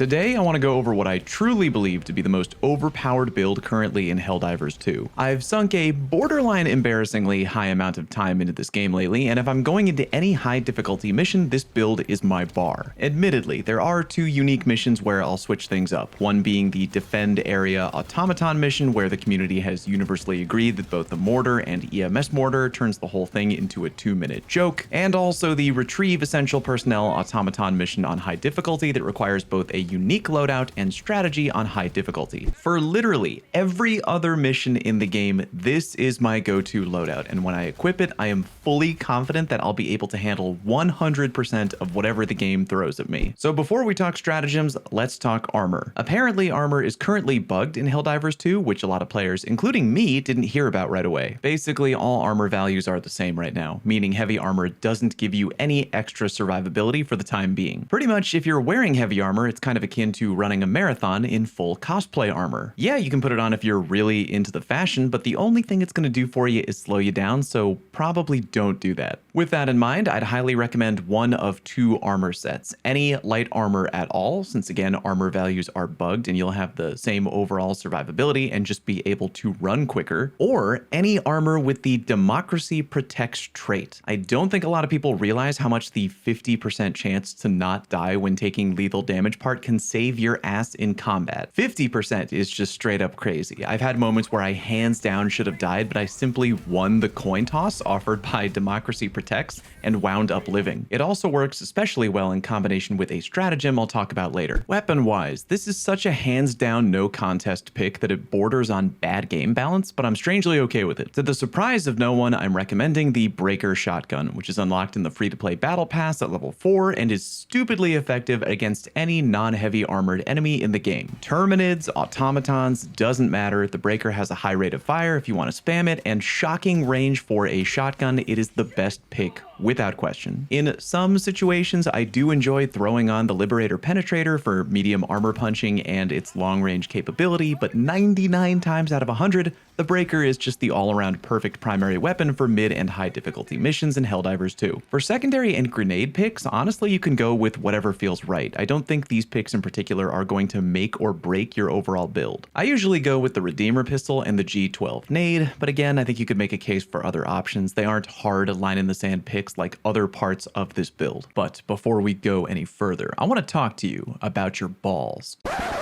Today, I want to go over what I truly believe to be the most overpowered build currently in Helldivers 2. I've sunk a borderline embarrassingly high amount of time into this game lately, and if I'm going into any high difficulty mission, this build is my bar. Admittedly, there are two unique missions where I'll switch things up, one being the Defend Area Automaton mission, where the community has universally agreed that both the mortar and EMS mortar turns the whole thing into a 2-minute joke, and also the Retrieve Essential Personnel Automaton mission on high difficulty that requires both a unique loadout and strategy on high difficulty. For literally every other mission in the game, this is my go-to loadout, and when I equip it, I am fully confident that I'll be able to handle 100% of whatever the game throws at me. So before we talk stratagems, let's talk armor. Apparently, armor is currently bugged in Helldivers 2, which a lot of players, including me, didn't hear about right away. Basically, all armor values are the same right now, meaning heavy armor doesn't give you any extra survivability for the time being. Pretty much, if you're wearing heavy armor, it's kind of akin to running a marathon in full cosplay armor. Yeah, you can put it on if you're really into the fashion, but the only thing it's going to do for you is slow you down, so probably don't do that. With that in mind, I'd highly recommend one of two armor sets. Any light armor at all, since again, armor values are bugged and you'll have the same overall survivability and just be able to run quicker, or any armor with the Democracy Protects trait. I don't think a lot of people realize how much the 50% chance to not die when taking lethal damage part can save your ass in combat. 50% is just straight up crazy. I've had moments where I hands down should have died, but I simply won the coin toss offered by Democracy Protects and wound up living. It also works especially well in combination with a stratagem I'll talk about later. Weapon-wise, this is such a hands down no contest pick that it borders on bad game balance, but I'm strangely okay with it. To the surprise of no one, I'm recommending the Breaker shotgun, which is unlocked in the free-to-play battle pass at level 4 and is stupidly effective against any non-heavy armored enemy in the game. Terminids, automatons, doesn't matter. The Breaker has a high rate of fire if you want to spam it, and shocking range for a shotgun. It is the best pick without question. In some situations, I do enjoy throwing on the Liberator Penetrator for medium armor punching and its long-range capability, but 99 times out of 100, the Breaker is just the all-around perfect primary weapon for mid and high difficulty missions in Helldivers 2. For secondary and grenade picks, honestly, you can go with whatever feels right. I don't think these picks in particular are going to make or break your overall build. I usually go with the Redeemer pistol and the G12 nade, but again, I think you could make a case for other options. They aren't hard line-in-the-sand picks like other parts of this build. But before we go any further, I want to talk to you about your balls.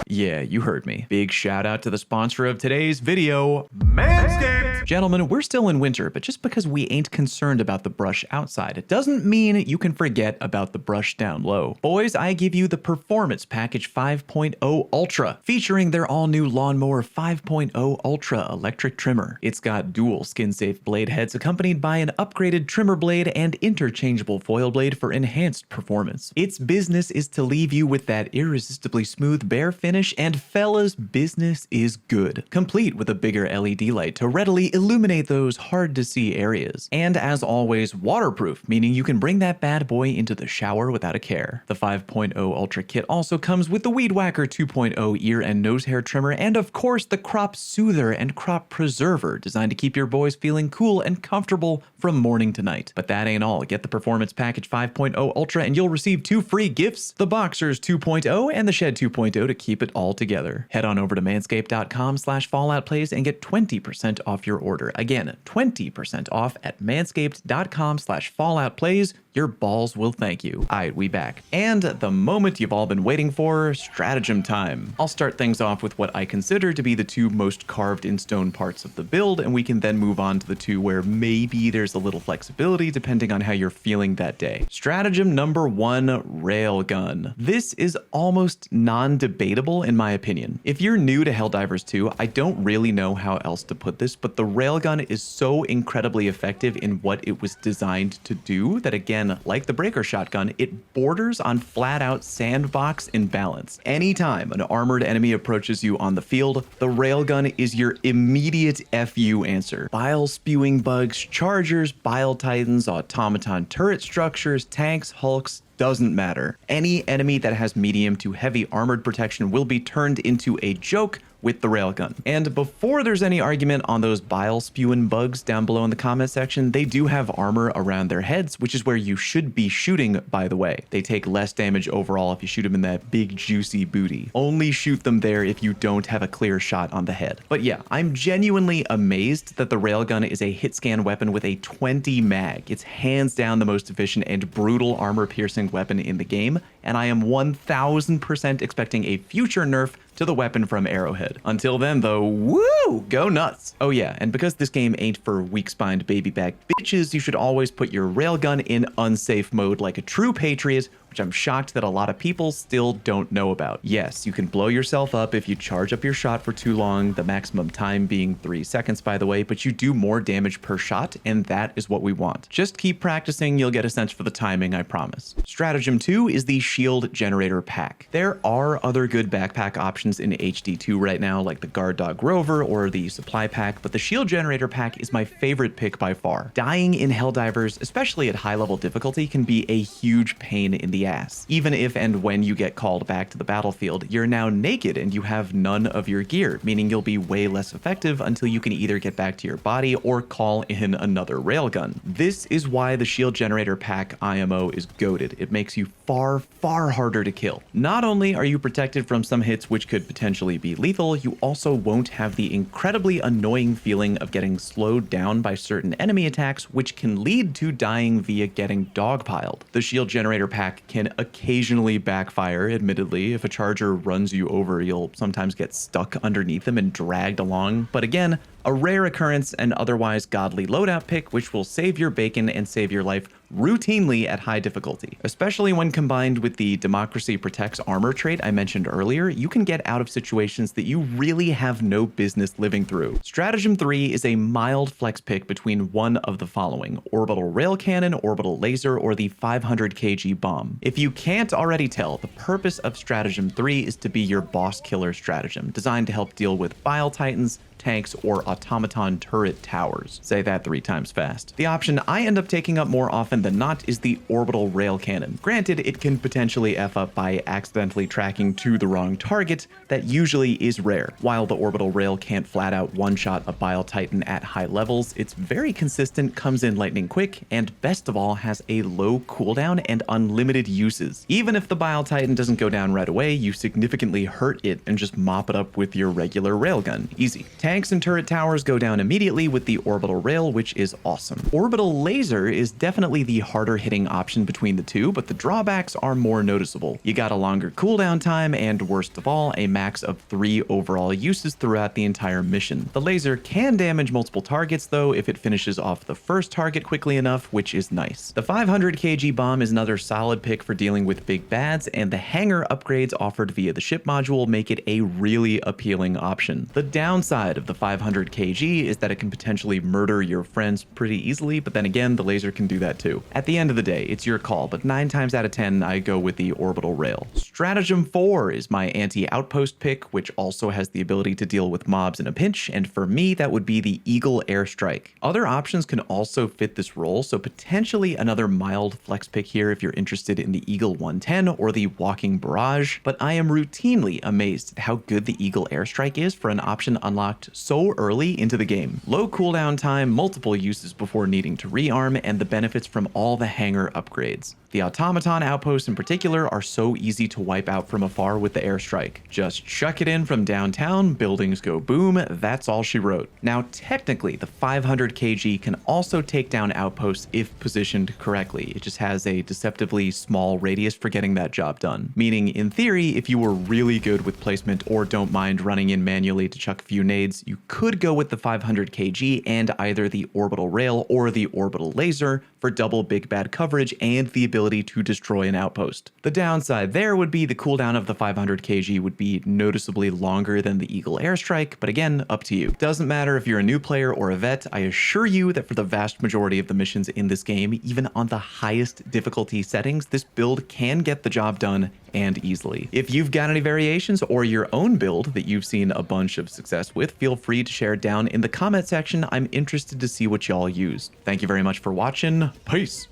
Yeah, you heard me. Big shout out to the sponsor of today's video, Manscaped! Gentlemen, we're still in winter, but just because we ain't concerned about the brush outside, it doesn't mean you can forget about the brush down low. Boys, I give you the Performance Package 5.0 Ultra, featuring their all-new Lawnmower 5.0 Ultra electric trimmer. It's got dual skin-safe blade heads accompanied by an upgraded trimmer blade and interchangeable foil blade for enhanced performance. Its business is to leave you with that irresistibly smooth bare finish, and fellas, business is good. Complete with a bigger LED light to readily illuminate those hard to see areas. And as always, waterproof, meaning you can bring that bad boy into the shower without a care. The 5.0 Ultra kit also comes with the Weed Whacker 2.0 ear and nose hair trimmer, and of course the Crop Soother and Crop Preserver, designed to keep your boys feeling cool and comfortable from morning to night. But that ain't all. Get the Performance Package 5.0 Ultra and you'll receive 2 free gifts, the Boxers 2.0 and the Shed 2.0, to keep it all together. Head on over to manscaped.com/falloutplays and get 20% off your order. Again, 20% off at manscaped.com/falloutplays. Your balls will thank you. Alright, we back. And the moment you've all been waiting for, stratagem time. I'll start things off with what I consider to be the two most carved in stone parts of the build, and we can then move on to the two where maybe there's a little flexibility depending on how you're feeling that day. Stratagem number 1, railgun. This is almost non-debatable in my opinion. If you're new to Helldivers 2, I don't really know how else to put this, but the railgun is so incredibly effective in what it was designed to do that, again, like the Breaker shotgun, it borders on flat-out sandbox imbalance. Anytime an armored enemy approaches you on the field, the railgun is your immediate FU answer. Bile-spewing bugs, chargers, bile titans, automaton turret structures, tanks, hulks, doesn't matter. Any enemy that has medium to heavy armored protection will be turned into a joke with the railgun. And before there's any argument on those bile spewing bugs down below in the comment section, they do have armor around their heads, which is where you should be shooting, by the way. They take less damage overall if you shoot them in that big juicy booty. Only shoot them there if you don't have a clear shot on the head. But yeah, I'm genuinely amazed that the railgun is a hit scan weapon with a 20 mag. It's hands down the most efficient and brutal armor piercing weapon in the game, and I am 1000% expecting a future nerf to the weapon from Arrowhead. Until then though, woo, go nuts. Oh yeah, and because this game ain't for weak-spined baby back bitches, you should always put your railgun in unsafe mode like a true patriot, which I'm shocked that a lot of people still don't know about. Yes, you can blow yourself up if you charge up your shot for too long, the maximum time being 3 seconds by the way, but you do more damage per shot, and that is what we want. Just keep practicing, you'll get a sense for the timing, I promise. Stratagem 2 is the shield generator pack. There are other good backpack options in HD2 right now, like the Guard Dog Rover or the supply pack, but the shield generator pack is my favorite pick by far. Dying in Helldivers, especially at high level difficulty, can be a huge pain in the ass. Even if and when you get called back to the battlefield, you're now naked and you have none of your gear, meaning you'll be way less effective until you can either get back to your body or call in another railgun. This is why the shield generator pack IMO is goated. It makes you far harder to kill. Not only are you protected from some hits which could potentially be lethal, you also won't have the incredibly annoying feeling of getting slowed down by certain enemy attacks, which can lead to dying via getting dogpiled. The shield generator pack can occasionally backfire, admittedly. If a charger runs you over, you'll sometimes get stuck underneath them and dragged along, but again, a rare occurrence and otherwise godly loadout pick which will save your bacon and save your life routinely at high difficulty. Especially when combined with the Democracy Protects armor trait I mentioned earlier, you can get out of situations that you really have no business living through. Stratagem 3 is a mild flex pick between one of the following: orbital rail cannon, orbital laser, or the 500 kg bomb. If you can't already tell, the purpose of Stratagem 3 is to be your boss killer stratagem, designed to help deal with bile titans, tanks, or automaton turret towers. Say that 3 times fast. The option I end up taking up more often than not is the orbital rail cannon. Granted, it can potentially F up by accidentally tracking to the wrong target. That usually is rare. While the orbital rail can't flat out one-shot a bile titan at high levels, it's very consistent, comes in lightning quick, and best of all has a low cooldown and unlimited uses. Even if the bile titan doesn't go down right away, you significantly hurt it and just mop it up with your regular railgun. Easy. Tanks and turret towers go down immediately with the orbital rail, which is awesome. Orbital laser is definitely the harder hitting option between the two, but the drawbacks are more noticeable. You got a longer cooldown time and, worst of all, a max of 3 overall uses throughout the entire mission. The laser can damage multiple targets though if it finishes off the first target quickly enough, which is nice. The 500 kg bomb is another solid pick for dealing with big bads, and the hangar upgrades offered via the ship module make it a really appealing option. The downside of the 500 kg is that it can potentially murder your friends pretty easily, but then again, the laser can do that too. At the end of the day, it's your call, but 9 times out of 10, I go with the orbital rail. Stratagem 4 is my anti-outpost pick, which also has the ability to deal with mobs in a pinch, and for me, that would be the Eagle Airstrike. Other options can also fit this role, so potentially another mild flex pick here if you're interested in the Eagle 110 or the Walking Barrage, but I am routinely amazed at how good the Eagle Airstrike is for an option unlocked so early into the game. Low cooldown time, multiple uses before needing to rearm, and the benefits from all the hangar upgrades. The automaton outposts in particular are so easy to wipe out from afar with the airstrike. Just chuck it in from downtown, buildings go boom, that's all she wrote. Now technically the 500 kg can also take down outposts if positioned correctly. It just has a deceptively small radius for getting that job done. Meaning in theory, if you were really good with placement or don't mind running in manually to chuck a few nades, you could go with the 500 kg and either the orbital rail or the orbital laser for double big bad coverage and the ability to destroy an outpost. The downside there would be the cooldown of the 500 kg would be noticeably longer than the Eagle Airstrike, but again, up to you. Doesn't matter if you're a new player or a vet, I assure you that for the vast majority of the missions in this game, even on the highest difficulty settings, this build can get the job done and easily. If you've got any variations or your own build that you've seen a bunch of success with, feel free to share it down in the comment section. I'm interested to see what y'all use. Thank you very much for watching. Peace.